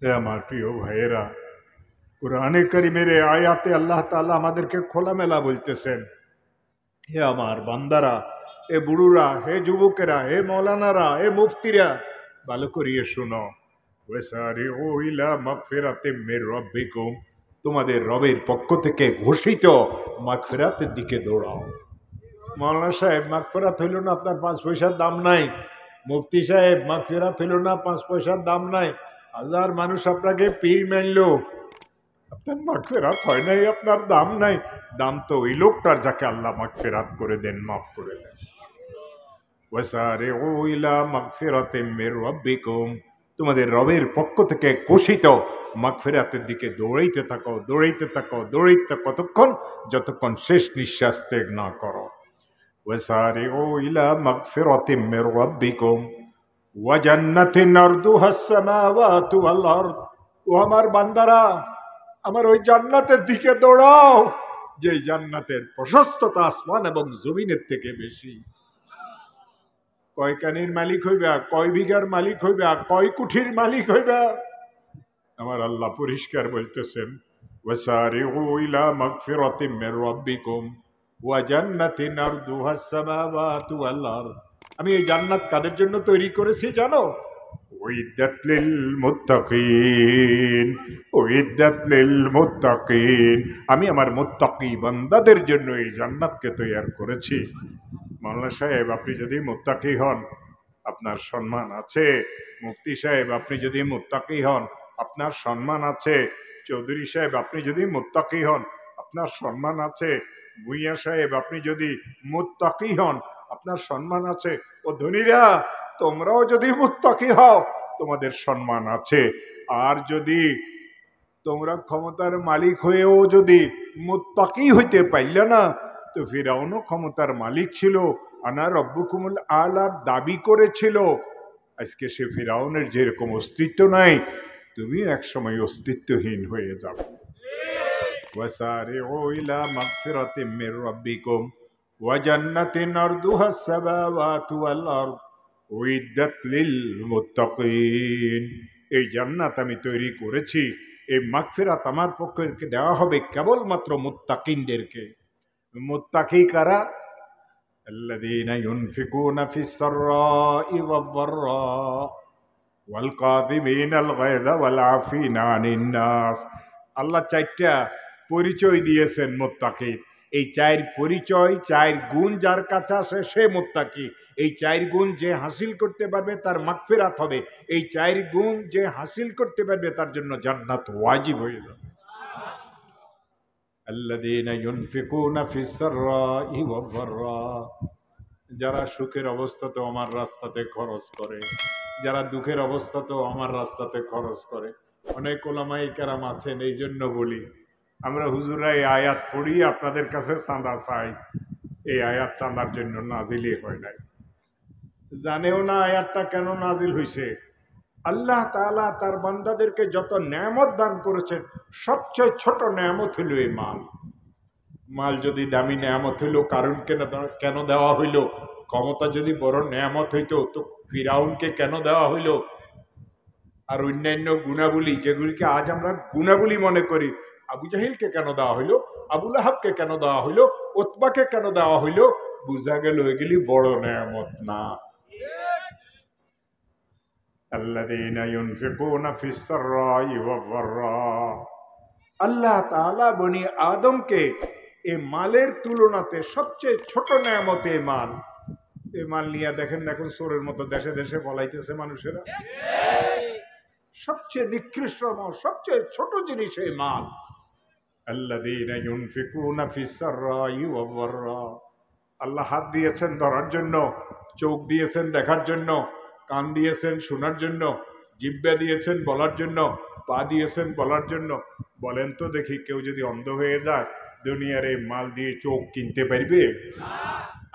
হে আমার প্রিয় ভাইয়েরা, কুরআনে কারীমের এই আয়াতে আল্লাহ তাআলা আমাদেরকে খোলামেলা বলতেছেন, হে আমার বান্দারা, এ বুড়ুরা, হে যুবকেরা, হে মৌলানারা, হে মুফতিরা, ভালো করিয়ে শুনো। ওয়াসারিউ ইলা মাগফিরাতিম মির রাব্বিকুম, তোমাদের রবের পক্ষ থেকে ঘোষিত মাগফিরাতের দিকে দৌড়াও। মৌলানা সাহেব, মাগফিরাত হইল না আপনার 5 পয়সার দাম নাই। মুফতি সাহেব, মাগফিরাত হইল না 5 পয়সার দাম নাই। হাজার মানুষ আপনাকে পীর মানল, আপনার মাগফিরাত হয় নাই, আপনার দাম নাই। দাম তো ওই লোকটার যাকে আল্লাহ মাগফিরাত করে দেন, মাফ করে দেন। ওয়াসারিউ ইলা মাগফিরাতিম মির রাব্বিকুম, তোমাদের রবের পক্ষ থেকে ঘোষিত মাগফিরাতের দিকে দৌড়াইতে থাকো, দৌড়াইতে থাকো, দৌড়াইতে থাকো, কতক্ষণ? যতক্ষণ শেষ নিঃশ্বাস ত্যাগ না করো। ওয়াসারিউ ইলা মাগফিরাতিম মির রাব্বিকুম ওয়া জান্নাতিন আরদুহাস সামাওয়াতু ওয়াল আরদ, ও আমার বান্দারা, আমার ওই জান্নাতের দিকে দৌড়াও, যে জান্নাতের প্রশস্ততা আসমান এবং জমিনের থেকে বেশি। কয় কানির মালিক হইবা, কয় বিঘার মালিক হইবা, কয় কুঠির মালিক হইবা? আমার আল্লাহ পরিষ্কার বলতেছেন, ওয়াসারিউ ইলা মাগফিরাতিম মির রাব্বিকুম ওয়া জান্নাতিন আরদুহাস সামাওয়াতু ওয়াল আরদ। আমি এই জান্নাত কাদের জন্য তৈরি করেছি জানো? উইদ্দাত লিল মুত্তাকিন, উইদ্দাত লিল মুত্তাকিন। আমি আমার মুত্তাকি বান্দাদের জন্য এই জান্নাতকে তৈরি করেছি। মাওলানা সাহেব, আপনি যদি মুত্তাকি হন, আপনার সম্মান আছে। মুফতি সাহেব, আপনি যদি মুত্তাকি হন, আপনার সম্মান আছে। চৌধুরী সাহেব, আপনি যদি মুত্তাকি হন, আপনার সম্মান আছে। ভুইয়া সাহেব, আপনি যদি মুত্তাকি হন, আপনার সম্মান আছে। ও ধনীরা, তোমরাও যদি মুত্তাকি হও, তোমাদের সম্মান আছে। আর যদি তোমরা ক্ষমতার মালিক হয়েও যদি মুত্তাকি হইতে পারলে না, তো ফিরাউনও ক্ষমতার মালিক ছিল, আনা রব্বুকুমুল আলার দাবি করেছিল। আজকে সে ফিরাউনের যেরকম অস্তিত্ব নাই, তুমি একসময় অস্তিত্বহীন হয়ে যাবে। ওয়াসারিউ ইলা মাগফিরাতিম মির রাব্বিকুম ওয়া জান্নাতিন আরদুহাস সামাওয়াতু ওয়াল আরদ উইদ্দাত লিল মুত্তাকিন। এই জান্নাত আমি তৈরি করেছি, এই মাগফিরাত আমার পক্ষে দেওয়া হবে কেবলমাত্র মুত্তাকিনদেরকে। মুত্তাকি কারা? আল্লাযীনা ইউনফিকুনা ফিস সাররাই ওয়াদ দাররা ওয়াল কাযিমিনাল গায়যা ওয়াল আফিনা আনিন নাস। আল্লাহ 4টা পরিচয় দিয়েছেন মুত্তাকির। এই 4 পরিচয়, 4 গুণ যার কাছে আছে সে মুত্তাকি। এই 4 গুণ যে হাসিল করতে পারবে তার মাগফিরাত হবে। এই 4 গুণ যে হাসিল করতে পারবে তার জন্য জান্নাত ওয়াজিব হয়ে যাবে। আল্লাযীনা ইউনফিকুনা ফিস সাররাই ওয়াদ দাররা, যারা সুখের অবস্থাতেও আমার রাস্তাতে খরচ করে, যারা দুঃখের অবস্থাতেও আমার রাস্তাতে খরচ করে। অনেক ওলামায়ে কেরাম আছেন, এই জন্য বলি, আমরা হুজুরা এই আয়াত পড়ি, আপনাদের কাছে চাঁদা চাই। এই আয়াত চাঁদার জন্য নাজিলই হয় নাই, জানেও না আয়াতটা কেন নাজিল হয়েছে। আল্লাহ তাআলা তার বান্দাদেরকে যত নেয়ামত দান করেছেন, সবচেয়ে ছোট নেয়ামত হইল এই মাল। মাল যদি দামি নেয়ামত হইল, কারণ কেন দেওয়া হইল? ক্ষমতা যদি বড় নেয়ামত হইতো, তো ফিরাউনকে কেন দেওয়া হইল? আর অন্যান্য গুণাবলী, যেগুলিকে আজ আমরা গুণাবলী মনে করি, আবু জাহিলকে কেন দেওয়া হইল? আবু লাহাবকে কেন দেওয়া হইল? উতবাকে কেন দেওয়া হইল? বুঝা গেল এগুলি বড় নেয়ামত না। আল্লাযীনা ইউনফিকুনা ফিস সাররাই ওয়াদ দাররা। আল্লাহ তাআলা বনি আদমকে এই মালের তুলনাতে সবচেয়ে ছোট নেয়ামত এই মাল। এই মাল নিয়ে দেখেন এখন চোরের মতো দেশে দেশে পলাইতেছে মানুষেরা। সবচেয়ে নিকৃষ্ট মাল, সবচেয়ে ছোট জিনিস এই মাল। আল্লাযীনা ইউনফিকুনা ফিস সাররাই ওয়াদ দাররা। আল্লাহ হাত দিয়েছেন ধরার জন্য, চোখ দিয়েছেন দেখার জন্য, কান দিয়েছেন শোনার জন্য, জিহ্বা দিয়েছেন বলার জন্য, পা দিয়েছেন বলার জন্য। বলেন তো দেখি, কেউ যদি অন্ধ হয়ে যায়, দুনিয়ার এই মাল দিয়ে চোখ কিনতে পারবে?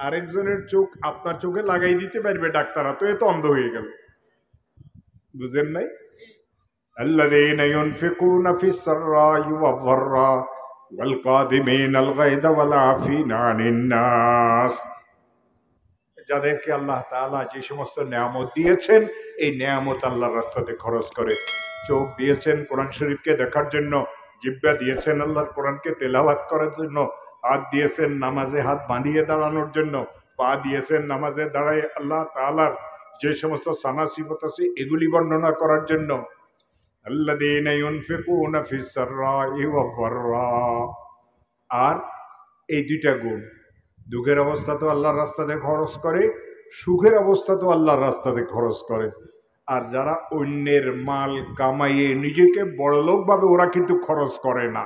আরেকজনের চোখ আপনার চোখে লাগাই দিতে পারবে ডাক্তাররা, তো এ তো অন্ধ হয়ে গেল। বুঝেন নাই? আল্লাযীনা ইউনফিকুনা ফিস সাররাই ওয়াদ দাররা ওয়াল কাযিমিনাল গায়যা ওয়াল আফিনা আনিন নাস। যাদেরকে আল্লাহ তাআলা যে সমস্ত নেয়ামত দিয়েছেন, এই নেয়ামত আল্লাহর রাস্তাতে খরচ করে। চোখ দিয়েছেন কোরআন শরীফকে দেখার জন্য, জিহ্বা দিয়েছেন আল্লাহর কোরআনকে তেলাওয়াত করার জন্য, হাত দিয়েছেন নামাজে হাত বাঁধিয়ে দাঁড়ানোর জন্য, পা দিয়েছেন নামাজে দাঁড়ায় আল্লাহ তাআলার যে সমস্ত সানা সিফত আছে এগুলি বর্ণনা করার জন্য। আল্লাযীনা ইউনফিকুনা ফিস সাররাই ওয়া যাররা। আর এই দুইটা গুণ, দুঃখের অবস্থা তো আল্লাহর রাস্তাতে খরচ করে, সুখের অবস্থা তো আল্লাহর রাস্তাতে খরচ করে। আর যারা অন্যের মাল কামাইয়ে নিজেকে বড়লোক ভাবে ওরা কিন্তু খরচ করে না।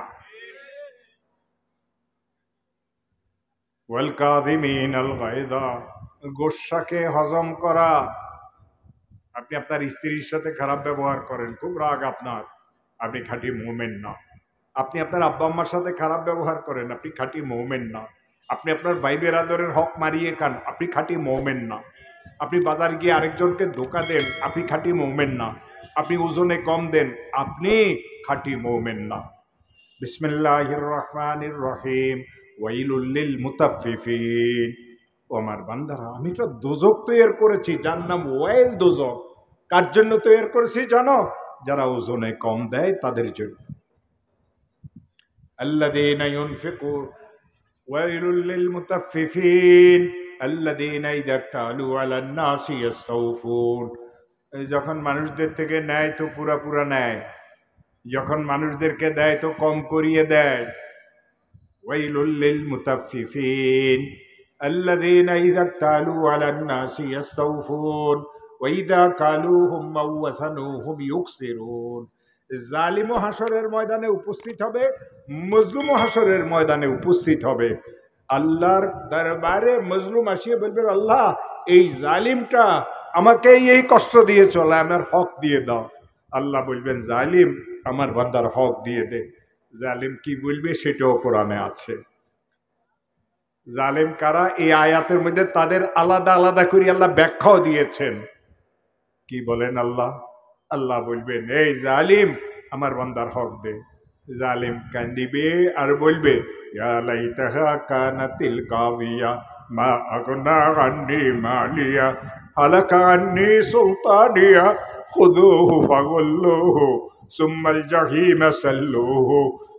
ওয়াল কাযিমিনাল গায়যা, গোসাকে হজম করা। আপনি আপনার স্ত্রীর সাথে খারাপ ব্যবহার করেন, খুব রাগ আপনার, আপনি খাঁটি মুমিন না। আপনি আপনার আব্বা আম্মার সাথে খারাপ ব্যবহার করেন, আপনি খাঁটি মুমিন না। আপনি আপনার ভাই বেরাদরের হক মারিয়ে খান, আপনি খাঁটি মুমিন না। আপনি বাজার গিয়ে আরেকজনকে ধোঁকা দেন, আপনি খাঁটি মুমিন না। আপনি ওজনে কম দেন, আপনি খাঁটি মুমিন না। বিসমিল্লাহির রহমানির রহিম। ওয়াইলুল লিল মুতাফফিফিন। ও আমার বান্দারা, আমি একটা দোজক তৈরি করেছি যার নাম ওয়াইল দোজক। কার জন্য তৈরি করেছি জানো? যারা ওজনে কম দেয় তাদের জন্য। আল্লাযীনা ইউনফিকুন ওয়াইলুল লিল মুতাফফিফিন আল্লাযীনা ইযা তালু আলান নাসি ইস্তাউফুন। যখন মানুষদের থেকে নেয় তো পুরা পুরা নেয়, যখন মানুষদেরকে দেয় তো কম করিয়ে দেয়। ওয়াইলুল লিল মুতাফফিফিন আল্লাযীনা ইযা তালু আলান নাসি ইস্তাউফুন ওয়া ইযা কালুহুম আও ওয়াসানুহুম ইউকসিরুন। জালিম হাসরের ময়দানে উপস্থিত হবে, মজলুম হাসরের ময়দানে উপস্থিত হবে। আল্লাহর দরবারে মজলুম আসিয়ে বলবে, আল্লাহ এই জালিমটা আমাকে এই কষ্ট দিয়ে চলে, আমার হক দিয়ে দাও। আল্লাহ বলবেন, জালিম আমার বান্দার হক দিয়ে দে। জালিম কি বলবে সেটাও কোরআনে আছে। জালিম কারা এই আয়াতের মধ্যে তাদের আলাদা আলাদা করে আল্লাহ ব্যাখ্যাও দিয়েছেন। কি বলেন আল্লাহ? আল্লাহ বলবেন, এই জালিম আমার বান্দার হক দে। জালিম কান্দিবে আর বলবে, ইয়া লাইতাহা কানাতিল কাযিয়া মা আগনা আন্নি মালিয়া হালাকা আন্নি সুলতানিয়া খুযুহু ফাগুল্লুহু সুম্মাল জাহিমা সাল্লুহু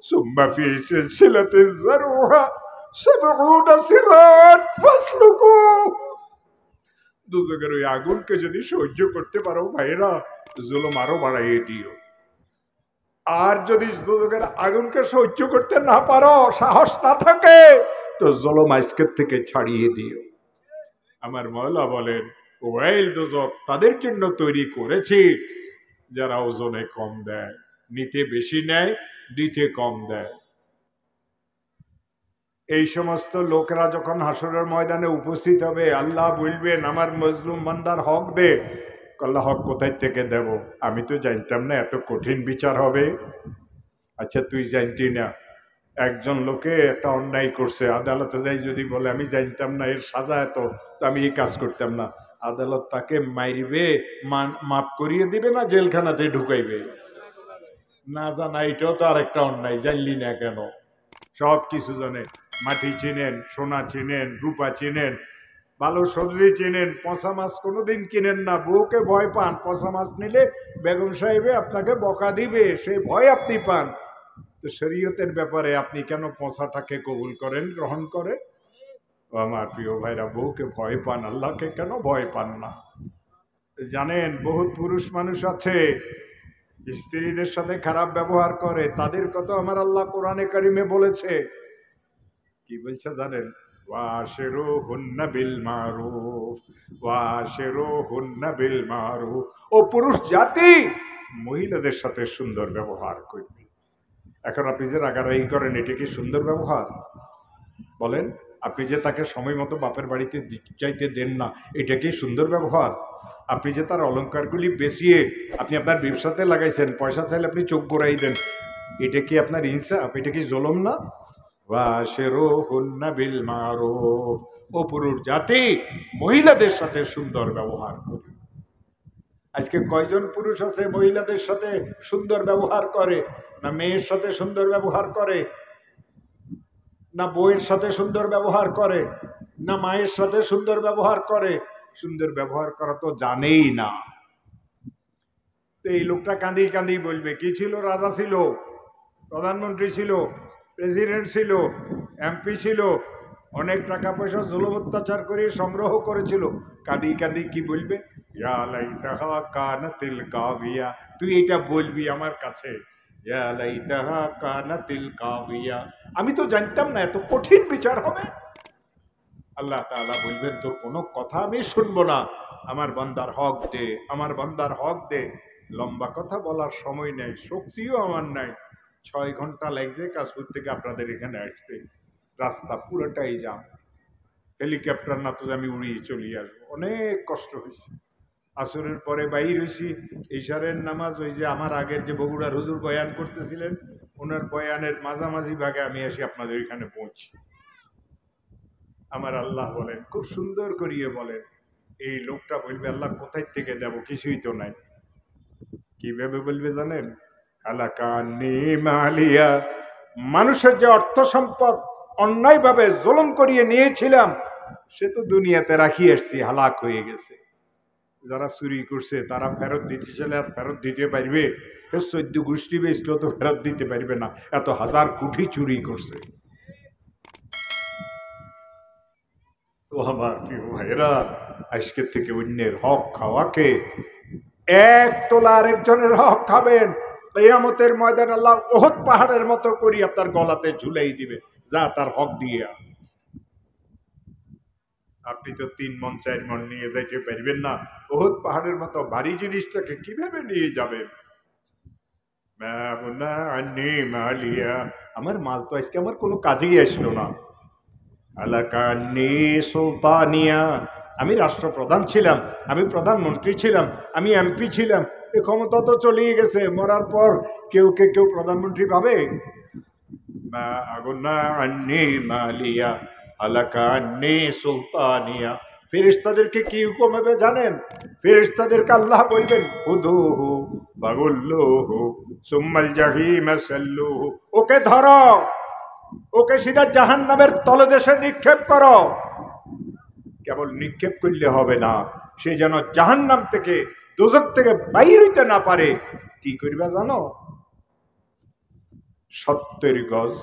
সুম্মা ফি সিলসিলাতিন যারুহা সাবউনা সিরাত ফাসলুকু। দুজকের ওই আগুনকে যদি সহ্য করতে পারো ভাইরা, জুলুম আরো বাড়াইয়ে দিও। আর যদি দুজকের আগুনকে সহ্য করতে না পারো, সাহস না থাকে, তো জুলুম আজকের থেকে ছাড়িয়ে দিও। আমার মওলা বলেন, ওয়াইল দুজক তাদের জন্য তৈরি করেছি যারা ওজনে কম দেয়, নিতে বেশি নেয়, দিতে কম দেয়। এই সমস্ত লোকেরা যখন হাসরের ময়দানে উপস্থিত হবে, আল্লাহ বলবেন, আমার মজলুম বান্দার হক দে। আল্লাহ, হক কোথায় থেকে দেব? আমি তো জানতাম না এত কঠিন বিচার হবে। আচ্ছা তুই জানতি না? একজন লোকে একটা অন্যায় করছে, আদালতে যাই যদি বলে আমি জানতাম না এর সাজা এত, তো আমি এই কাজ করতাম না, আদালত তাকে মাইরবে, মাফ করিয়ে দিবে না জেলখানাতে ঢুকাইবে? না জানা এটাও তো আরেকটা অন্যায়, জানলি না কেন? সব কিছু জানে, মাটি চিনেন, সোনা চিনেন, রূপা চিনেন, ভালো সবজি চিনেন, পচা মাছ কোনোদিন কিনেন না। বউকে ভয় পান, পচা মাছ নিলে বেগম সাহেবে আপনাকে বকা দিবে, সেই ভয় আপনি পান। তো শরীয়তের ব্যাপারে আপনি কেন পচাটাকে কবুল করেন, গ্রহণ করেন? আমার প্রিয় ভাইরা, বউকে ভয় পান, আল্লাহকে কেন ভয় পান না? জানেন, বহুত পুরুষ মানুষ আছে স্ত্রীদের সাথে খারাপ ব্যবহার করে, তাদের কথা আমার আল্লাহ কোরআনে কারিমে বলেছে। কি বলছে জানেন? ওয়াশিরুহুন্না বিল মারুফ, ওয়াশিরুহুন্না বিল মারুফ। ও পুরুষ জাতি, মহিলাদের সাথে সুন্দর ব্যবহার করবে। এখন আপনি যে রাগারাগি করেন, এটা কি সুন্দর ব্যবহার? বলেন, আপনি যে তাকে সময় মতো বাপের বাড়িতে চাইতে দেন না, এটা কি সুন্দর ব্যবহার? আপনি যে তার অলংকারগুলি বেচিয়ে আপনি আপনার ব্যবসাতে লাগাইছেন, পয়সা চাইলে আপনি চোখ গোড়াই দেন, এটা কি আপনার ইনসাফ? এটা কি জুলুম না? ওয়াশিরুহুন্না বিল মারুফ। ও পুরুষ জাতি, মহিলাদের সাথে সুন্দর ব্যবহার করে। আজকে কয়জন পুরুষ আছে মহিলাদের সাথে সুন্দর ব্যবহার করে? না মেয়ের সাথে সুন্দর ব্যবহার করে, না বউয়ের সাথে সুন্দর ব্যবহার করে, না মায়ের সাথে সুন্দর ব্যবহার করে? সুন্দর ব্যবহার করা তো জানেই না। তো এই লোকটা কাঁদি কাঁদি বলবে কি ছিল, রাজা ছিল, প্রধানমন্ত্রী ছিল, প্রেসিডেন্ট ছিল, এমপি ছিল, অনেক টাকা পয়সা জুলুম অত্যাচার করে সংগ্রহ করেছিল, কাঁদি কাঁদি কি বলবে, ইয়া লাইতাহা কানাতিল কাভিয়া। তুই এটা বলবি আমার কাছে, ইয়া লাইতাহা কানাতিল কাভিয়া। আমি তো জানতাম না এত কঠিন বিচার হবে। আল্লাহ তাআলা বলবেন তোর কোনো কথা আমি শুনবো না, আমার বান্দার হক দে, আমার বান্দার হক দে। লম্বা কথা বলার সময় নেই, শক্তিও আমার নাই। 6 ঘন্টা লাগছে কাশপুর থেকে আপনাদের এখানে আসতে, রাস্তা পুরোটাই জাম। হেলিকপ্টার না তো আমি উড়িয়ে চলে আসবো, অনেক কষ্ট হয়েছে। আসরের পরে বাইর হয়েছি, ইশারের নামাজ, ওই যে আমার আগের যে বগুড়ার হুজুর বয়ান করতেছিলেন ওনার বয়ানের মাঝামাঝি ভাগে আমি এসে আপনাদের এখানে পৌঁছি। আমার আল্লাহ বলেন, খুব সুন্দর করিয়ে বলেন, এই লোকটা বলবে আল্লাহ কোথায় থেকে দেব, কিছুই তো নাই। কিভাবে বলবে জানেন, মালিয়া, মানুষের যে অর্থ সম্পদ অন্যায়ভাবে জুলুম করিয়ে নিয়েছিলাম সে তো দুনিয়াতে রাখি আসছি, হালাক হয়ে গেছে। যারা চুরি করছে তারা ফেরত দিতে চাইলে আর ফেরত দিতে পারবে? 14 গোষ্ঠী বেচলো তো ফেরত দিতে পারবে না, এত হাজার কোটি চুরি করছে। তো আমার প্রিয় ভাইরা, আজকের থেকে অন্যের হক খাওয়াকে, এক তোলা আরেকজনের হক খাবেন, কিয়ামতের ময়দান আল্লাহ ওহদ পাহাড়ের মতো করি আপনার গলাতে ঝুলাই দিবে, যা তার হক দিয়ে। আপনি তো 3 মণ 4 মণ নিয়ে যাইতে পারবেন না, ওহদ পাহাড়ের মতো ভারী জিনিসটাকে কিভাবে নিয়ে যাবেন? আমার মাল তো আজকে আমার কোনো কাজেই আসলো না। সুলতানিয়া, আমি রাষ্ট্রপ্রধান ছিলাম, আমি প্রধানমন্ত্রী ছিলাম, আমি এমপি ছিলাম, এ ক্ষমতা তো চলেই গেছে। মরার পর কেউ প্রধানমন্ত্রী ভাবে? সুলতানিয়া। ফেরেশতাদেরকে কি হুকুম হবে জানেন? ফেরেশতাদেরকে আল্লাহ বলবেন, খুদুহু ফাগুল্লুহু সুম্মাল জাহিম সাল্লুহু, ওকে ধরো, ওকে সিধা জাহান্নামের তলদেশে নিক্ষেপ করো। কেবল নিক্ষেপ করলে হবে না, সে যেন জাহান্নাম থেকে, দোজখ থেকে বাইর হইতে না পারে। কি করবা জানো? 70 গজ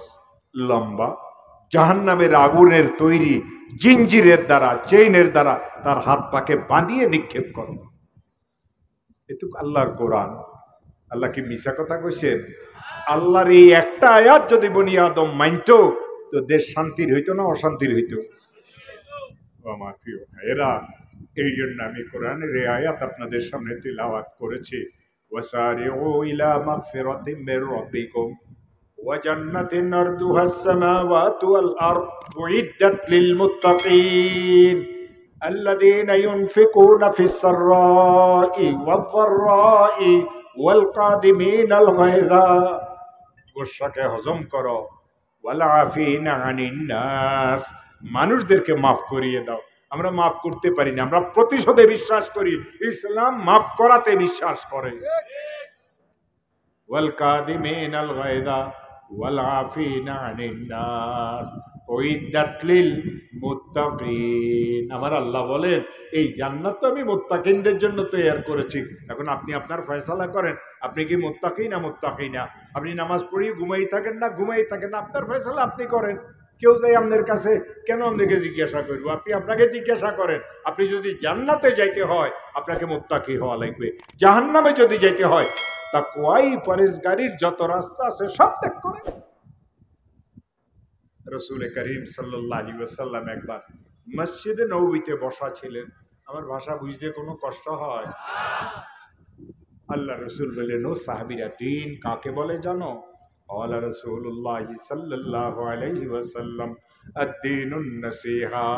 লম্বা জাহান্নামের আগুনের তৈরি জিঞ্জিরের দ্বারা, চেইনের দ্বারা তার হাত পাকে বাঁধিয়ে নিক্ষেপ করো। এটুক আল্লাহর কোরআন। আল্লাহ কি মিছা কথা কইছেন? আল্লাহর এই একটা আয়াত যদি বনি আদম মানত তো দেশ শান্তির হইতো না অশান্তির হইতো? আমার প্রিয় ভাইয়েরা, এই জন্য আমি কোরআনের এই আয়াত আপনাদের সামনে তিলাওয়াত করেছি। ওয়াসারিউ ইলা মাগফিরাতিম মির রাব্বিকুম ওয়া জান্নাতিন আরদুহাস সামাওয়াতু ওয়াল আরদ উইদ্দাত লিল মুত্তাকিন আল্লাযীনা ইউনফিকুনা ফিস সাররাই ওয়াদ দাররাই ওয়াল কাযিমিনাল গায়যা, গোসাকে হজম করো, ওয়াল আফিনা আনিন নাস, মানুষদেরকে মাফ করিয়ে দাও। আমরা মাফ করতে পারি না, আমরা প্রতিশোধে বিশ্বাস করি, ইসলাম মাফ করাতে বিশ্বাস করে। ওয়াল কাযিমিনাল গায়যা ওয়াল আফিনা আনিন নাস উইদ্দাত লিল মুত্তাকিন। আমার আল্লাহ বলেন এই জান্নাত তো আমি মুত্তাকিনদের জন্য তৈরি করেছি। এখন আপনি আপনার ফয়সালা করেন, আপনি কি মুত্তাকি না মুত্তাকি না? আপনি নামাজ পড়িয়ে ঘুমাই থাকেন না ঘুমাই থাকেন না, আপনার ফয়সালা আপনি করেন। কেউ যাই আপনার কাছে কেন আপনাকে জিজ্ঞাসা করবো? আপনি আপনাকে জিজ্ঞাসা করেন। আপনি যদি জান্নাতে যাইতে হয় আপনাকে মুত্তাকি হওয়া লাগবে, জাহান্নামে যদি যাইতে হয় তাকওয়াই পরেজগারির যত রাস্তা আছে সব ত্যাগ করে। রসুল করিম সাল্লাল্লাহু আলাইহি ওয়াসাল্লাম একবার মসজিদে নববীতে বসা ছিলেন। আমার ভাষা বুঝতে কোনো কষ্ট হয়? আল্লাহ রসুল বললেন, ও সাহাবীরা, দিন কাকে বলে জানো? আল্লাহ রাসূলুল্লাহ সাল্লাল্লাহু আলাইহি ওয়াসাল্লাম, আদ-দীনুন নাসিহা,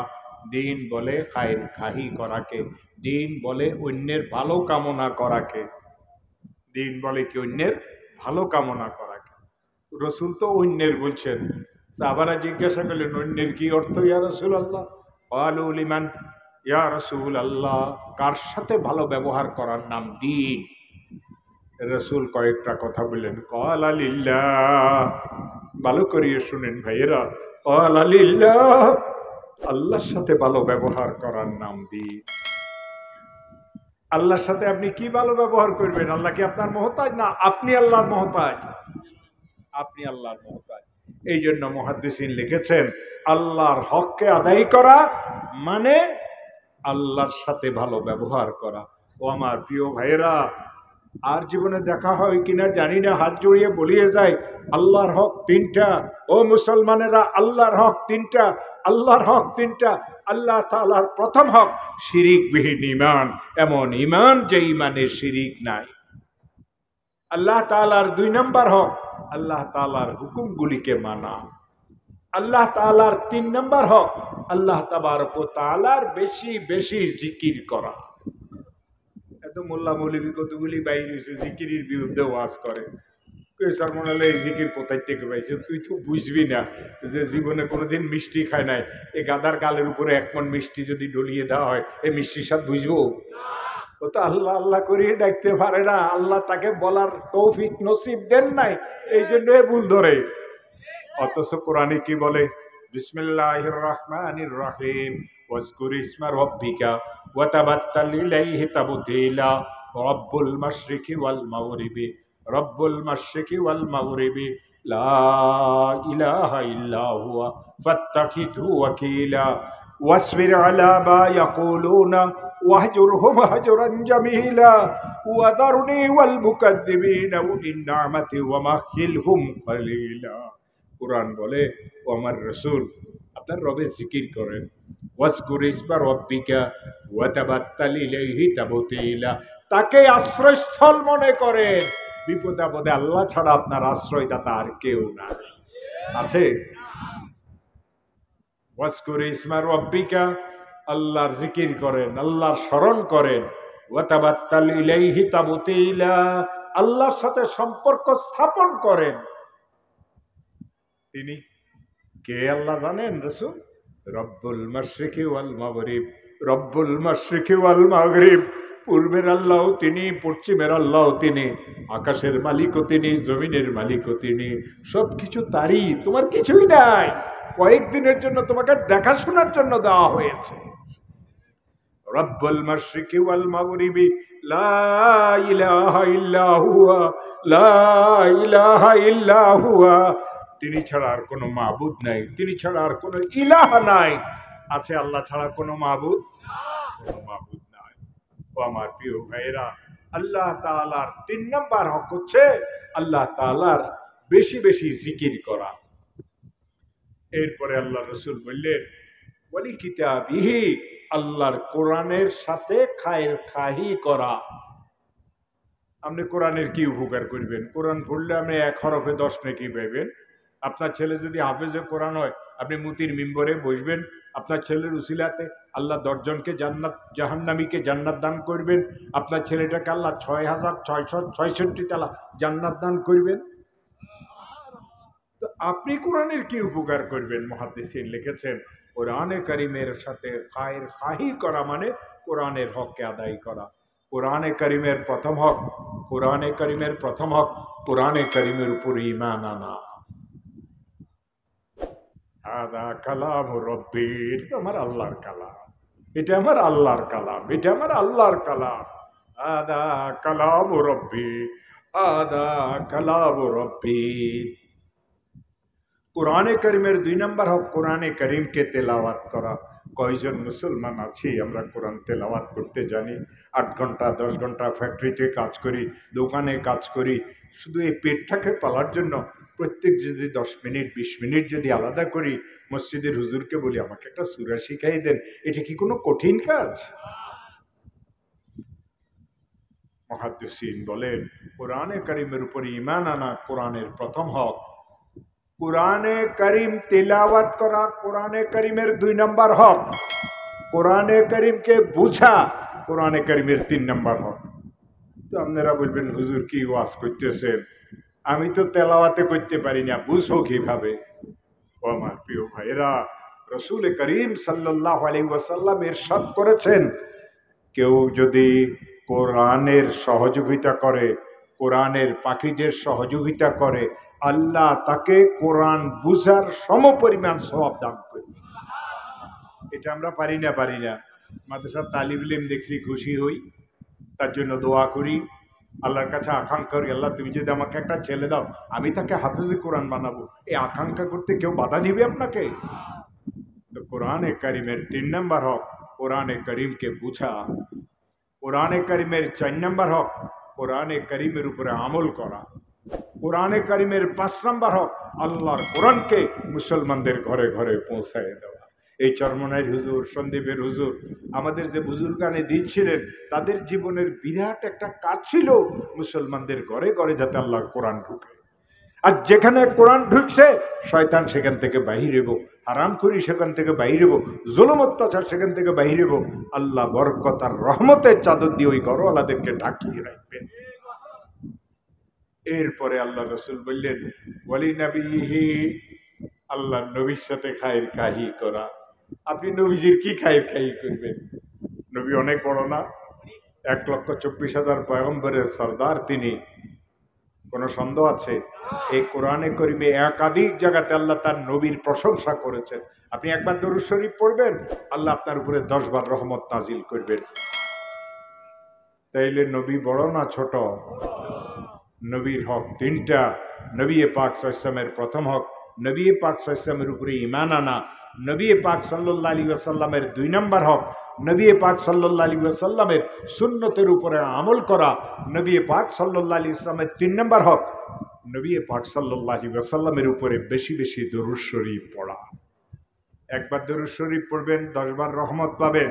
দিন বলে খায়ের খাহি করাকে, দিন বলে অন্যের ভালো কামনা করাকে, দিন বলে কি অন্যের ভালো কামনা করাকে। রসুল তো অন্যের বলছেন। সাহাবারা জিজ্ঞাসা করলেন, অন্যের কি অর্থ ইয়া রাসূলুল্লাহ? ক্বালু লিমান ইয়া রাসূলুল্লাহ, কার সাথে ভালো ব্যবহার করার নাম দিন। রসুল কয়েকটা কথা বললেন। ক্বালা লিল্লাহ, ভালো করিয়ে শুনেন ভাইয়েরা, ক্বালা লিল্লাহ, আল্লাহর সাথে ভালো ব্যবহার করার নাম দিন। আল্লাহর সাথে আপনি কি ভালো ব্যবহার করবেন? আল্লাহ কি আপনার মহতাজ, না আপনি আল্লাহর মহতাজ? আপনি আল্লাহর মহতাজ। এই জন্য মুহাদ্দিসিন লিখেছেন, আল্লাহর হককে আদায় করা মানে আল্লাহর সাথে ভালো ব্যবহার করা। ও আমার প্রিয় ভাইয়েরা, আর জীবনে দেখা হয় কিনা জানি না, হাত জড়িয়ে বলিয়ে যায়, আল্লাহর হক তিনটা। ও মুসলমানেরা, আল্লাহর হক তিনটা, আল্লাহর হক তিনটা। আল্লাহ তাআলার প্রথম হক শিরিকবিহীন ঈমান, এমন ঈমান যে ঈমানে শিরিক নাই। আল্লাহ তাআলার 2 নম্বর হক আল্লাহ তাআলার হুকুমগুলিকে মানা। আল্লাহ তাআলার 3 নম্বর হক আল্লাহ তাবারক ওয়া তাআলার বেশি বেশি জিকির করা। এত মোল্লা মৌলবী কতগুলি বাইরে এসে জিকিরের বিরুদ্ধে ওয়াজ করে। স্যার মনে হলে এই জিকির কোথায় থেকে পাইছে? তুই তো বুঝবি না যে জীবনে কোনোদিন মিষ্টি খায় নাই। এই গাদার গালের উপরে 1 মণ মিষ্টি যদি ডলিয়ে দেওয়া হয়, এই মিষ্টির স্বাদ বুঝবো? ও তো আল্লাহ আল্লাহ করিয়ে ডাকতে পারে না। আল্লাহ তাকে বলার তৌফিক নসিব দেন নাই, এই জন্য ভুল ধরে। অথচ কোরআনে কি বলে? বিসমিল্লাহির রহমানির রহিম, ওয়াজকুর ইসমা রাব্বিকা ওয়া তাবাত্তাল ইলাইহি তাবতীলা, রব্বুল মাশরিকি ওয়াল মাগরিবি, রব্বুল মাশরিকি ওয়াল মাগরিবি, লা ইলাহা ইল্লা হুয়া ফাত্তাখিযহু ওয়াকিলা, ওয়াসবির আলা মা ইয়াকুলুনা ওয়াহজুরহুম হাজরান জামিলা, ওয়াদারনি ওয়াল মুকাদ্দিবিনা উলিন নি'মাতি ওয়া মাহহিলহুম কালিলা। কুরআন বলে, ও আমার রাসূল, আপনার রবের জিকির করেন। ওয়াজকুর ইসমা রাব্বিকা ওয়া তাবাত্তাল ইলাইহি তাবতীলা, তাকে আশ্রয়স্থল মনে করেন। বিপদে আপদে আল্লাহ ছাড়া আপনার আশ্রয়দাতা আর কেউ না। আছে? ওয়াজকুর ইসমা রাব্বিকা, আল্লাহর জিকির করেন, আল্লাহর স্মরণ করেন। ওয়া তাবাত্তাল ইলাইহি তাবতীলা, আল্লাহর সাথে সম্পর্ক স্থাপন করেন। তিনি কে আল্লাহ জানেন রাসূল? রব্বুল মাশরিকি ওয়াল মাগরিব, রব্বুল মাশরিকি ওয়াল মাগরিব। পূর্বের আল্লাহ তিনি, পশ্চিমের আল্লাহ তিনি, আকাশের মালিকও তিনি, জমিনের মালিকও তিনি। সব কিছু তারই, তোমার কিছুই নাই। কয়েকদিনের জন্য তোমাকে দেখাশোনার জন্য দেওয়া হয়েছে। রব্বুল মাশরিকি ওয়াল মাগরিবি, লা ইলাহা ইল্লা হুয়া, লা ইলাহা ইল্লা হুয়া। তিনি ছাড়া আর কোনো মাবুদ নাই, তিনি ছাড়া আর কোনো ইলাহ নাই। আছে আল্লাহ ছাড়া কোনো মাবুদ? কোনো মাবুদ নাই। ও আমার প্রিয় ভাইরা, আল্লাহ তাআলার 3 নম্বর হক হচ্ছে আল্লাহ তাআলার বেশি বেশি জিকির করা। এরপরে আল্লাহ রাসূল বললেন, ওয়ালি কিতাবিহি, আল্লাহর কোরআনের সাথে খায়ের খাহি করা। আপনি কোরআনের কি উপকার করবেন? কোরআন পড়লে আপনি 1 হরফে 10 নেকি পাবেন। আপনার ছেলে যদি হাফেজে কোরআন হয়, আপনি মুতির মিম্বরে বসবেন, আপনার ছেলের উসিলাতে আল্লাহ 10 জনকে জান্নাত, জাহান্নামীকে জান্নাত দান করবেন। আপনার ছেলেটাকে আল্লাহ 6666 তালা জান্নাত দান করবেন। তো আপনি কোরআনের কি উপকার করবেন? মুহাদ্দিসিন লিখেছেন, কোরআনে কারিমের সাথে খায়ের খাহি করা মানে কোরআনের হককে আদায় করা। কোরআনে কারিমের প্রথম হক, কোরআনে কারিমের প্রথম হক কোরআনে কারিমের উপরে ঈমান আনা। আদা কালাম রব্বি, এটা আমার আল্লাহর কালাম, এটা আমার আল্লাহর কালাম, এটা আমার আল্লাহর কালাম। আদা কালাম রব্বি, আদা কালাম রব্বি। কোরআনে কারিমের 2 নম্বর হক কোরআনে কারিমকে তেলাওয়াত করা। কয়জন মুসলমান আছি আমরা কোরআন তেলাওয়াত করতে জানি? 8 ঘন্টা 10 ঘন্টা ফ্যাক্টরিতে কাজ করি, দোকানে কাজ করি, শুধু এই পেটটাকে পালার জন্য প্রত্যেক যদি 10 মিনিট 20 মিনিট যদি আলাদা করি, মসজিদের হুজুরকে বলি আমাকে একটা সূরা শিখাই দেন, এটা কি কোনো কঠিন কাজ? মুহাদ্দিসিন বলেন, কোরআনে কারিমের উপরে ঈমান আনা কোরআনের প্রথম হক। কোরআনে কারিম তেলাওয়াত করা কোরআনে কারিমের 2 নম্বর হক। কোরআনে কারিমকে বুঝা কোরআনে কারিমের 3 নম্বর হক। তো আপনারা বলবেন, হুজুর কি ওয়াজ করতেছেন? আমি তো তেলাওয়াতে করতে পারি না, বুঝবো কিভাবে? ও আমার প্রিয় ভাইয়েরা, রাসূল করিম সাল্লাল্লাহু আলাইহি ওয়াসাল্লাম ইরশাদ করেছেন, কেউ যদি কোরআনের সহযোগিতা করে, কোরআনের পাখিদের সহযোগিতা করে, আল্লাহ তাকে কোরআন বুঝার সমপরিমাণ সওয়াব দান করবে। এটা আমরা পারি না, পারি না। মাদ্রাসার তালিব ইলম দেখছি, খুশি হই, তার জন্য দোয়া করি, আল্লাহর কাছে আকাঙ্ক্ষা করি, আল্লাহ তুমি যদি আমাকে একটা ছেলে দাও, আমি তাকে হাফেজে কোরআন বানাবো। এই আকাঙ্ক্ষা করতে কেউ বাধা দিবে আপনাকে? তো কোরআনে কারিমের 3 নম্বর হক কোরআনে করিমকে বুঝা। কোরআনে করিমের 4 নম্বর হক কোরআনে করিমের উপরে আমল করা। কোরআনে করিমের 5 নম্বর হক আল্লাহর কোরআনকে মুসলমানদের ঘরে ঘরে পৌঁছায় দেওয়া। এই চরমনাইর হুজুর, সন্দীপের হুজুর, আমাদের যে বুজুর্গানে দিন ছিলেন, তাদের জীবনের বিরাট একটা কাজ ছিল মুসলমানদের ঘরে ঘরে যাতে আল্লাহর কোরআন ঢুকে। আর যেখানে কোরআন ঢুকছে শয়তান সেখান থেকে বাহিরেব, হারামখুরি সেখান থেকে বাহিরেব, জুলুম অত্যাচার সেখান থেকে বাহিরেব। আল্লাহ বরকত আর রহমতের চাদর দিয়ে ওই ঘরওয়ালাদেরকে ঢাকিয়ে রাখবেন। এরপরে আল্লাহ রসুল বললেন, ওয়ালি নবীহি, আল্লাহ নবীর সাথে খায়ের কাহি করা। আপনি নবীজির কি খায়ের কাহি করবেন? নবী অনেক বড় না? 1,24,000 পয়গম্বরের সর্দার তিনি, কোনো সন্দেহ আছে? এই কোরআনে করিমে একাধিক জায়গাতে আল্লাহ তার নবীর প্রশংসা করেছেন। আপনি একবার দরুদ শরীফ পড়বেন, আল্লাহ আপনার উপরে 10 বার রহমত নাজিল করবেন। তাইলে নবী বড় না ছোট? নবীর হক 3টা। নবী পাক সাল্লাল্লাহু আলাইহি ওয়াসাল্লামের প্রথম হক নবী পাক সাল্লাল্লাহু আলাইহি ওয়াসাল্লামের উপরে ঈমান আনা। নবী পাক সাল্লাল্লাহু আলাইহি ওয়াসাল্লামের 2 নম্বর হক নবী পাক সাল্লাল্লাহু আলাইহি ওয়াসাল্লামের সুন্নতের উপরে আমল করা। নবী পাক সাল্লাল্লাহু আলাইহি ওয়াসাল্লামের 3 নম্বর হক নবী পাক সাল্লাল্লাহু আলাইহি ওয়াসাল্লামের উপরে বেশি বেশি দরুদ শরীফ পড়া। একবার দরুদ শরীফ পড়বেন 10 বার রহমত পাবেন।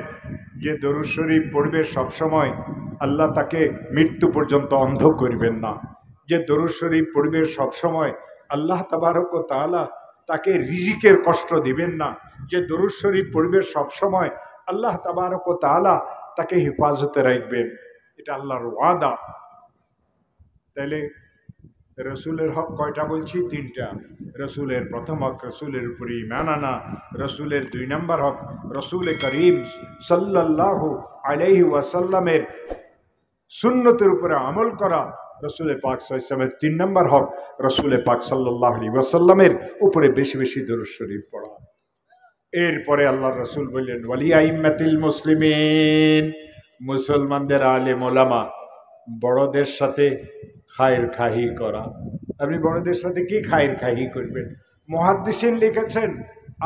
যে দরুদ শরীফ পড়বে সবসময় আল্লাহ তাকে মৃত্যু পর্যন্ত অন্ধ করবেন না। যে দরুদ শরীফ পড়বে সবসময় আল্লাহ তাবারক ও তাআলা তাকে রিজিকের কষ্ট দিবেন না। যে দরুদ শরীফ পড়বে সবসময় আল্লাহ তাবারক ও তাআলা তাকে হেফাজতে রাখবেন। এটা আল্লাহর ওয়াদা। তাইলে রসুলের হক কয়টা বলছি? 3টা। রসুলের প্রথম হক রসুলের উপরে ঈমান আনা। রসুলের 2 নম্বর হক রসুল করিম সাল্লাল্লাহু আলাইহি ওয়াসাল্লামের সুন্নতের উপরে আমল করা। রসুল পাক সাল্লাল্লাহু আলাইহি ওয়াসাল্লামের 3 নম্বর হক রসুল পাক সাল্লাল্লাহু আলাইহি ওয়াসাল্লামের উপরে বেশি বেশি দরুদ শরীফ পড়া। এরপরে আল্লাহ রসুল বললেন, ওয়ালি আইম্মাতিল মুসলিমিন, মুসলমানদের আলেম ওলামা, বড়দের সাথে খায়ের খাহি করা। আপনি বড়দের সাথে কি খায়ের খাহি করবেন? মুহাদ্দিসিন লিখেছেন,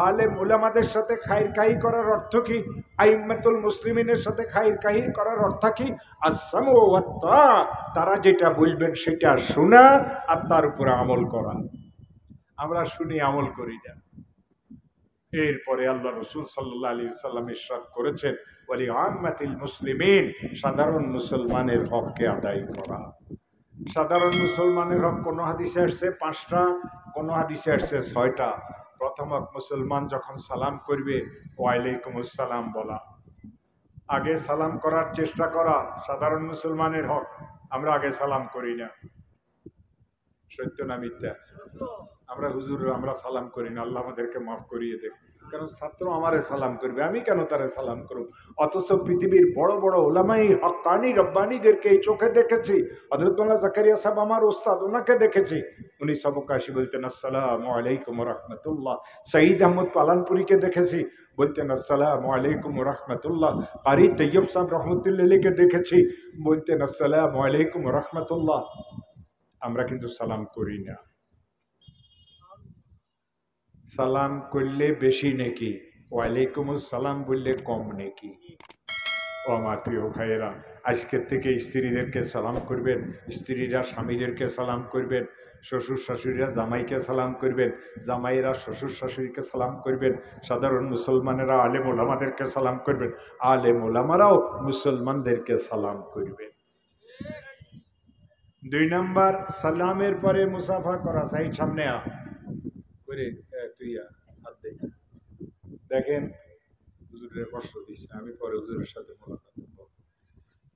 আলেম ওলামাদের সাথে খায়ের কাহি করার অর্থ কি? আইম্মাতুল মুসলিমিনের সাথে খায়ের কাহি করার অর্থ কি? আসসামু ওয়াত তা, তারা যেটা বলবেন সেটা শোনা আর তার উপরে আমল করা। আমরা শুনি, আমল করি না। এরপরে আল্লাহ রসুল সাল্লাল্লাহু আলাইহি ওয়াসাল্লাম ইরশাদ করেছেন, ওয়ালি আম্মাতিল মুসলিমিন, সাধারণ মুসলমানের হককে আদায় করা। সাধারণ মুসলমানের হক কোন হাদিসে আসছে 5টা, কোন হাদিসে আসছে 6টা। প্রথম হক মুসলমান যখন সালাম করবে ওয়ালাইকুম আসসালাম বলা, আগে সালাম করার চেষ্টা করা সাধারণ মুসলমানের হক। আমরা আগে সালাম করি না। সত্য না মিথ্যা? আমরা হুজুর আমরা সালাম করি না, আল্লাহ আমাদেরকে মাফ করিয়ে দেব। কারণ ছাত্র আমারে সালাম করবে, আমি কেন তারে সালাম করব? অথচ পৃথিবীর বড় বড় ওলামাই হক্কানি রব্বানিদেরকে এই চোখে দেখেছি। হযরত মাওলানা জাকারিয়া সাহেব আমার ওস্তাদ, ওনাকে দেখেছি। উনি সবকে আসি বলতেন আসসালামু আলাইকুম ওয়া রাহমাতুল্লাহ। সঈদ আহমদ পালানপুরীকে দেখেছি, বলতেন আসসালামু আলাইকুম ওয়া রাহমাতুল্লাহ। কারি তৈয়ব সাহেব রহমতুল্লাহ আলাইহিকে দেখেছি, বলতেন আসসালামু আলাইকুম ওয়া রাহমাতুল্লাহ। আমরা কিন্তু সালাম করি না। সালাম করলে বেশি নেকি, ওয়ালাইকুম আসসালাম বললে কম নেকি। ও আমার প্রিয় ভাইয়েরা, আজকের থেকে স্ত্রীদেরকে সালাম করবেন, স্ত্রীরা স্বামীদেরকে সালাম করবেন, শ্বশুর শাশুড়িরা জামাইকে সালাম করবেন, জামাইরা শ্বশুর শাশুড়িকে সালাম করবেন, সাধারণ মুসলমানেরা আলেম ওলামাদেরকে সালাম করবেন, আলেম ওলামারাও মুসলমানদেরকে সালাম করবেন। 2 নম্বর সালামের পরে মুসাফা করা। সাইড সামনে আ করে তুই হাত দে। দেখেন হুজুরের কষ্ট দিস না, আমি পরে হুজুরের সাথে মোলাকাত করব।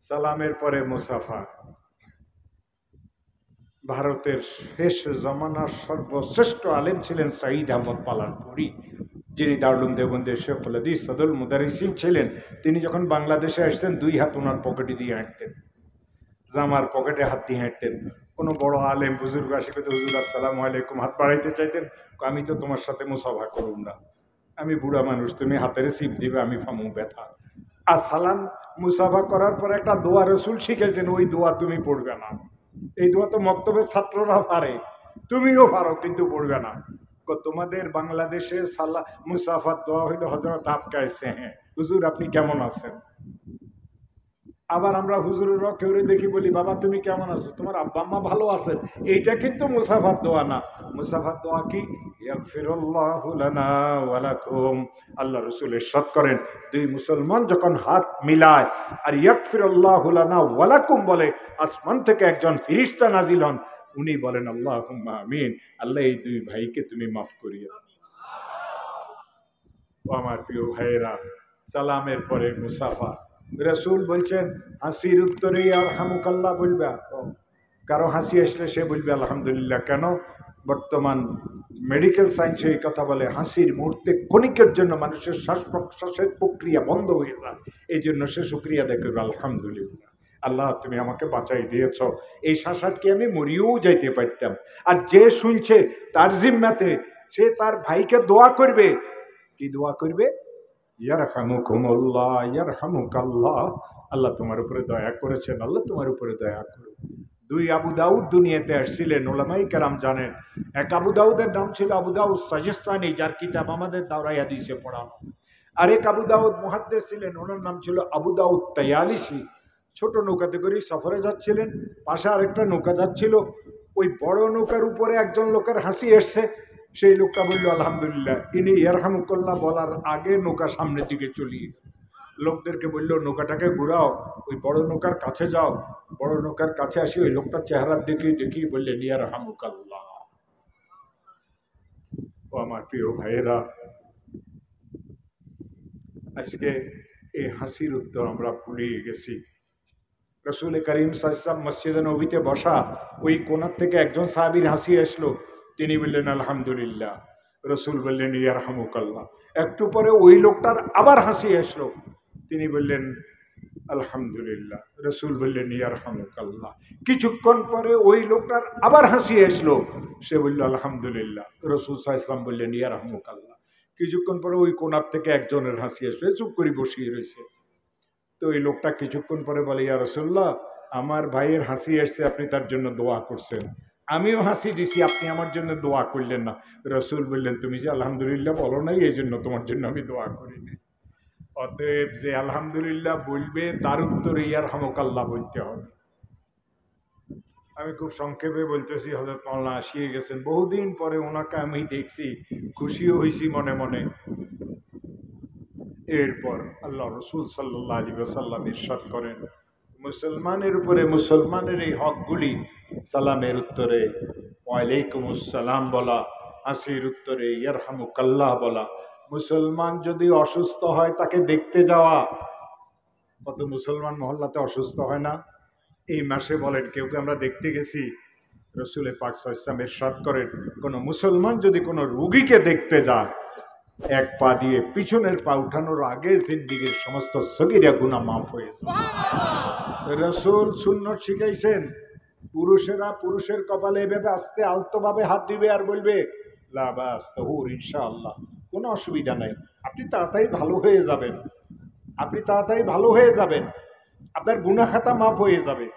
সালামের পরে মুসাফা। ভারতের শেষ জমানার সর্বশ্রেষ্ঠ আলেম ছিলেন সঈদ আহমদ পালানপুরি, যিনি দারুল দেওবন্দের শেখুল হাদিস সদরুল মুদারিসিন ছিলেন। তিনি যখন বাংলাদেশে আসতেন 2 হাত ওনার পকেটে দিয়ে হাঁটতেন, জামার পকেটে হাত দিয়ে হাঁটতেন। কোনো বড় আলেম বুজুর্গ আসি পেতে হুজুর আসসালামু আলাইকুম হাত বাড়াইতে চাইতেন, আমি তো তোমার সাথে মুসাফা করুম না, আমি বুড়া মানুষ, তুমি হাতের সিপ দিবে, আমি ফামু ব্যথা। আর সালাম মুসাফা করার পর একটা দোয়া রসুল শিখেছেন, ওই দোয়া তুমি পড়বে না। এই দোয়া তো মক্তবের ছাত্ররা পারে, তুমিও পারো, কিন্তু পড়বে না। তোমাদের বাংলাদেশে সালা মুসাফার দোয়া হইল হযরত আপকা এসে হ্যাঁ হুজুর আপনি কেমন আছেন। আবার আমরা হুজুরের কেউ দেখি বলি বাবা তুমি কেমন আছো, তোমার আব্বা আম্মা ভালো আছেন। এইটা কিন্তু মুসাফার দোয়া না। মুসাফার দোয়া কি? ইয়াগফিরুল্লাহু লানা ওয়া লাকুম। আল্লাহ রাসূল ইরশাদ করেন, দুই মুসলমান যখন হাত মিলায় আর ইয়াগফিরুল্লাহু লানা ওয়া লাকুম বলে, আসমান থেকে একজন ফেরেশতা নাজিল হন, উনি বলেন আল্লাহুম্মা আমিন, আল্লাহ এই দুই ভাইকে তুমি মাফ করিও। ও আমার প্রিয় ভাইয়েরা, সালামের পরে মুসাফা। রসুল বলছেন হাসির উত্তরে আরহামুকাল্লাহ বলবে। কারো হাসি আসলে সে বলবে আলহামদুলিল্লাহ। কেন? বর্তমান মেডিকেল সায়েন্স এই কথা বলে, হাসির মুহূর্তে ক্ষণিকের জন্য মানুষের শ্বাস প্রশ্বাসের প্রক্রিয়া বন্ধ হয়ে যায়, এই জন্য সে শুক্রিয়া দেখবে আলহামদুলিল্লাহ, আল্লাহ তুমি আমাকে বাঁচাই দিয়েছ, এই শ্বাসাটকে আমি মরিয়েও যাইতে পারতাম। আর যে শুনছে তার জিম্মাতে সে তার ভাইকে দোয়া করবে। কি দোয়া করবে? ইয়ারহামুকুমুল্লাহ, ইয়ারহামুকাল্লাহ, আল্লাহ তোমার উপরে দয়া করেছেন, আল্লাহ তোমার উপরে দয়া করো। দুই আবু দাউদ দুনিয়াতে আসছিলেন, ওলামাই কেরাম জানেন। এক আবু দাউদের নাম ছিল আবু দাউদ সাজিস্তানি, যার কিতাব আমাদের দাওরাই হাদিসে পড়ানো। আরেক আবু দাউদ মুহাদ্দিস ছিলেন, ওনার নাম ছিল আবু দাউদ তায়ালিসি। ছোট নৌকাতে করে সফরে যাচ্ছিলেন, পাশে আরেকটা নৌকা যাচ্ছিল। ওই বড় নৌকার উপরে একজন লোকের হাসি এসছে। সেই লোকটা বলল আলহামদুলিল্লাহ। ইনি ইয়ারহামুকাল্লাহ বলার আগে নৌকা সামনের দিকে চলিয়ে গেল। লোকদেরকে বলল নৌকাটাকে ঘুরাও, ওই বড় নৌকার কাছে যাও। বড় নৌকার কাছে আসি ওই লোকটার চেহারা দেখি বললেন ইয়ারহামুকাল্লাহ। ও আমার প্রিয় ভাইয়েরা, আজকে এই হাসির উত্তর আমরা ভুলিয়ে গেছি। রসুল করিম সাল্লাল্লাহু আলাইহি ওয়াসাল্লাম মসজিদে নবীতে বসা, ওই কোণার থেকে একজন সাহাবীর হাসি আসলো, তিনি বললেন আলহামদুলিল্লাহ। রসুল বললেন ইয়ারহামুকাল্লাহ। একটু পরে ওই লোকটার আবার হাসি আসলো, তিনি বললেন আলহামদুলিল্লাহ। রসুল বললেন ইয়ারহামুকাল্লাহ। কিছুক্ষণ পরে ওই লোকটার আবার হাসি আসলো, সে বলল আলহামদুলিল্লাহ। রসুল সাল্লাল্লাহু আলাইহি ওয়াসাল্লাম বললেন ইয়ারহামুকাল্লাহ। কিছুক্ষণ পরে ওই কোণার থেকে একজনের হাসি আসলো, চুপ করে বসিয়ে রয়েছে। তো ওই লোকটা কিছুক্ষণ পরে বলে ইয়া রাসূলুল্লাহ, আমার ভাইয়ের হাসি এসছে, আপনি তার জন্য দোয়া করছেন, আমিও হাসি দিছি, আপনি আমার জন্য দোয়া করলেন না। রসুল বললেন তুমি যে আলহামদুলিল্লাহ বলো নাই, এই জন্য তোমার জন্য আমি দোয়া করিনি। অতএব যে আলহামদুলিল্লাহ বলবে তার উত্তরে ইয়ারহামুকাল্লাহ বলতে হবে। আমি খুব সংক্ষেপে বলতেছি, হযরত মাওলানা আসিয়ে গেছেন, বহুদিন পরে ওনাকে আমি দেখছি, খুশিও হয়েছি মনে মনে। এরপর আল্লাহ রসুল সাল্লাল্লাহু আলাইহি ওয়াসাল্লাম ইরশাদ করেন, মুসলমানের উপরে মুসলমানের এই হকগুলি, সালামের উত্তরে ওয়ালাইকুম আসসালাম বলা, হাসির উত্তরে ইয়ারহামুকাল্লাহ বলা। মুসলমান যদি অসুস্থ হয় তাকে দেখতে যাওয়া। কত মুসলমান মহল্লাতে অসুস্থ হয় না? এই মাসে বলেন কেউ আমরা দেখতে গেছি। রসুল পাক সাল্লাল্লাহু আলাইহি ওয়াসাল্লাম ইরশাদ করেন, কোনো মুসলমান যদি কোনো রোগীকে দেখতে যায়, এক পা দিয়ে পিছনের পা উঠানোর আগে জিন্দেগীর সমস্ত সগীরা গুনাহ মাফ হয়ে যায়। রসুল সুন্নত শিখাইছেন, পুরুষেরা পুরুষের কপালে এভাবে আস্তে আলতোভাবে হাত দিবে আর বলবে লা বাস তাহুর ইনশাআল্লাহ, কোনো অসুবিধা নাই, আপনি তাড়াতাড়ি ভালো হয়ে যাবেন, আপনি তাড়াতাড়ি ভালো হয়ে যাবেন, আপনার গুনাহ খাতা মাফ হয়ে যাবে।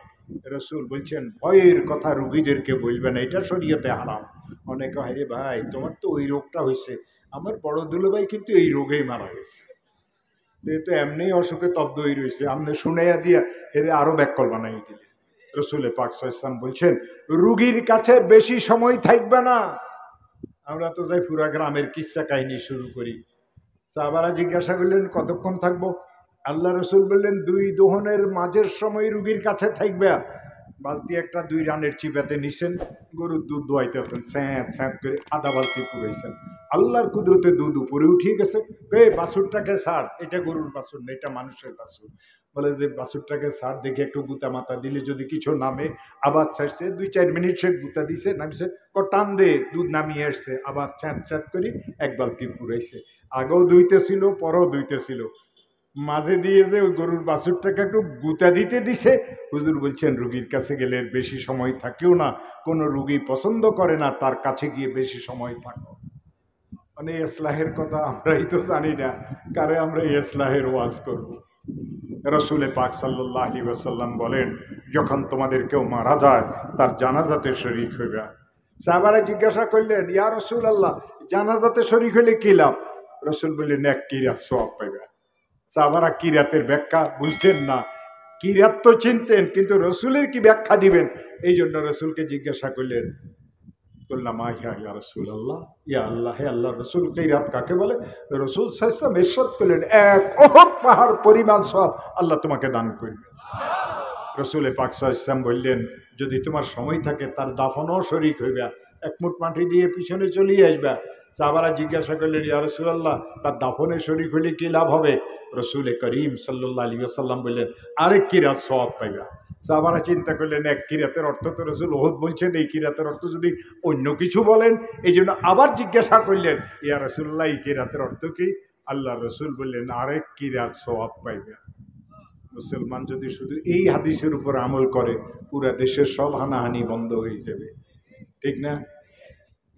রসুল বলছেন ভয়ের কথা রুগীদেরকে বলবেন, এটা শরীয়তে হারাম। অনেকে হয় রে ভাই তোমার তো ওই রোগটা হয়েছে, আমার বড় দুলাভাই কিন্তু এই রোগেই মারা গেছে, তো এমনি অসুখে তব্দ হয়ে রয়েছে, আপনি শুনাইয়া দিয়া এরে আরো ব্যাকল বানাই দিলে। রসুল পাক সাল্লাল্লাহু আলাইহি ওয়াসাল্লাম বলছেন রুগীর কাছে বেশি সময় থাকবে না। আমরা তো যাই পুরা গ্রামের কিচ্ছা কাহিনী শুরু করি। সাহাবারা জিজ্ঞাসা করলেন কতক্ষণ থাকবো? আল্লাহ রসুল বললেন 2 দোহনের মাঝের সময় রুগীর কাছে থাকবে। বালতি একটা 2 রানের চিপাতে নিছেন, গরুর দুধ দোয়াইতেছেন, স্যাঁত স্যাঁত করে আধা বালতি পুরাইছেন। আল্লাহর কুদরতে দুধ উপরে উঠিয়ে গেছে। বাছুরটাকে ছাড়, এটা গরুর বাছুর না, এটা মানুষের বাছুর। বলে যে বাছুরটাকে ছাড়, দেখে একটু গুতা মাথা দিলে যদি কিছু নামে। আবার ছাড়ছে, 2-4 মিনিট সে গুতা দিছে, নামছে, টান দে, দুধ নামিয়ে আসছে, আবার চ্যাঁত চ্যাঁত করে 1 বালতি পুরাইছে। আগেও দুইতেছিল, পরেও দুইতেছিল, মাঝে দিয়ে যে ওই গরুর বাছুরটাকে একটু গুতা দিতে দিছে। হুজুর বলছেন রুগীর কাছে গেলে বেশি সময় থাকিও না, কোনো রুগী পছন্দ করে না তার কাছে গিয়ে বেশি সময় থাকো। মানে ইসলাহের কথা আমরাই তো জানি না, কারে আমরা ইসলাহের ওয়াজ করব। রসুল পাক সাল্লাল্লাহু আলাইহি ওয়াসাল্লাম বলেন, যখন তোমাদের কেউ মারা যায় তার জানাজাতে শরীক হইবে। সাহাবারা জিজ্ঞাসা করলেন, ইয়া রাসূলুল্লাহ, জানাজাতে শরীক হইলে কি লাভ? রসুল বললেন, এক কিরাত সওয়াব পাইবে। সাহাবারা কিরাতের ব্যাখ্যা বুঝতেন না, কিরাত তো চিনতেন, কিন্তু রসুলের কি ব্যাখ্যা দিবেন, এই জন্য রসুলকে জিজ্ঞাসা করলেন। বললাম, ইয়া রাসূলুল্লাহ, ইয়া আল্লাহ, হে আল্লাহ রসুল, কিরাত কাকে বলে? রসুল সাল্লাল্লাহু আলাইহি ওয়াসাল্লাম ইরশাদ করলেন, এক উহুদ পাহাড় পরিমাণ সওয়াব আল্লাহ তোমাকে দান করবে। রসুল পাক সাল্লাল্লাহু আলাইহি ওয়াসাল্লাম বললেন, যদি তোমার সময় থাকে তার দাফনও শরীক হইবে, এক মুঠ মাটি দিয়ে পিছনে চলিয়ে আসবে। সাহাবারা জিজ্ঞাসা করলেন, ইয়া রাসূলুল্লাহ, তার দাফনে শরীক হইলে কি লাভ হবে? রসুল করিম সাল্লাল্লাহু আলাইহি ওয়াসাল্লাম বললেন, আরেক কিরাত সওয়াব পাইবা। সাহাবারা চিন্তা করলেন, এক কিরাতের অর্থ তো রসুল উহুদ বলছেন, এই কিরাতের অর্থ যদি অন্য কিছু বলেন, এই জন্য আবার জিজ্ঞাসা করলেন, ইয়া রাসূলুল্লাহ, এই কিরাতের অর্থ কি? আল্লাহ রসুল বললেন, আরেক কিরাত সওয়াব পাইবে। মুসলমান যদি শুধু এই হাদিসের উপর আমল করে, পুরা দেশের সব হানাহানি বন্ধ হয়ে যাবে, ঠিক না?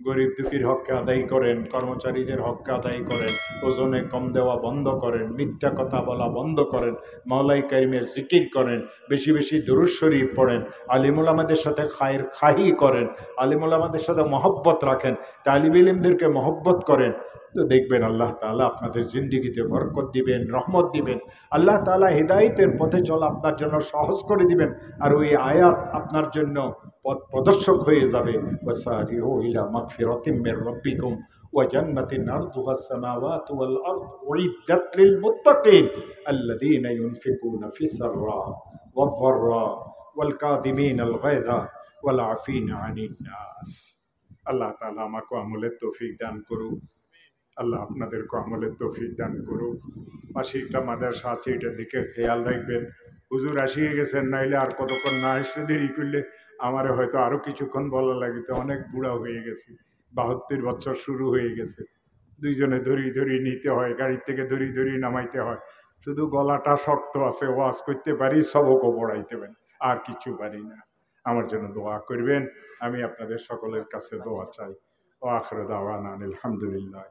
গরিব দুঃখীর হককে আদায় করেন, কর্মচারীদের হককে আদায় করেন, ওজনে কম দেওয়া বন্ধ করেন, মিথ্যা কথা বলা বন্ধ করেন, মাওলাই কারিমের জিকির করেন, বেশি বেশি দুরূদ শরীফ পড়েন, আলিমুল আমাদের সাথে খায়ের খাহি করেন, আলিমুল আমাদের সাথে মহব্বত রাখেন, তালিব ইলমদেরকে মহব্বত করেন, তো দেখবেন আল্লাহ তাআলা আপনাদের জিন্দিগিতে বরকত দিবেন, রহমত দিবেন। আল্লাহ তাআলা হিদায়াতের পথে চলা আপনার জন্য সহজ করে দিবেন, আর ওই আয়াত আপনার জন্য পথ প্রদর্শক হয়ে যাবে। ওয়াসারিউ ইলা মাগফিরাতিম মির রাব্বিকুম ওয়া জান্নাতিন আরদুহাস সামাওয়াতু ওয়াল আরদ উইদ্দাত লিল মুত্তাকিন আল্লাযীনা ইউনফিকুনা ফিস সাররা ওয়াদ দাররা ওয়াল কাযিমিনাল গায়যা ওয়াল আফিনা আনিন নাস। আল্লাহ তাআলা আমাকে আমলের তৌফিক দান করুক। আল্লাহ আপনাদেরকে আমলের তৌফিক দান করুক। পাশে একটা মাদ্রাসা আছে, এটার দিকে খেয়াল রাখবেন। হুজুর আসিয়ে গেছেন, নাইলে আর কতক্ষণ না এসে দেরি করলে আমারে হয়তো আরও কিছুক্ষণ বলা লাগিতে, অনেক বুড়া হয়ে গেছে, 72 বছর শুরু হয়ে গেছে। দুইজনে ধরি ধরি নিতে হয়, গাড়ির থেকে ধরি ধরি নামাইতে হয়। শুধু গলাটা শক্ত আছে, ওয়াজ করতে পারি, সবকও পড়াইতে পারি, আর কিছু পারি না। আমার জন্য দোয়া করবেন, আমি আপনাদের সকলের কাছে দোয়া চাই। ও আখির দাওয়ানা আলহামদুলিল্লাহ।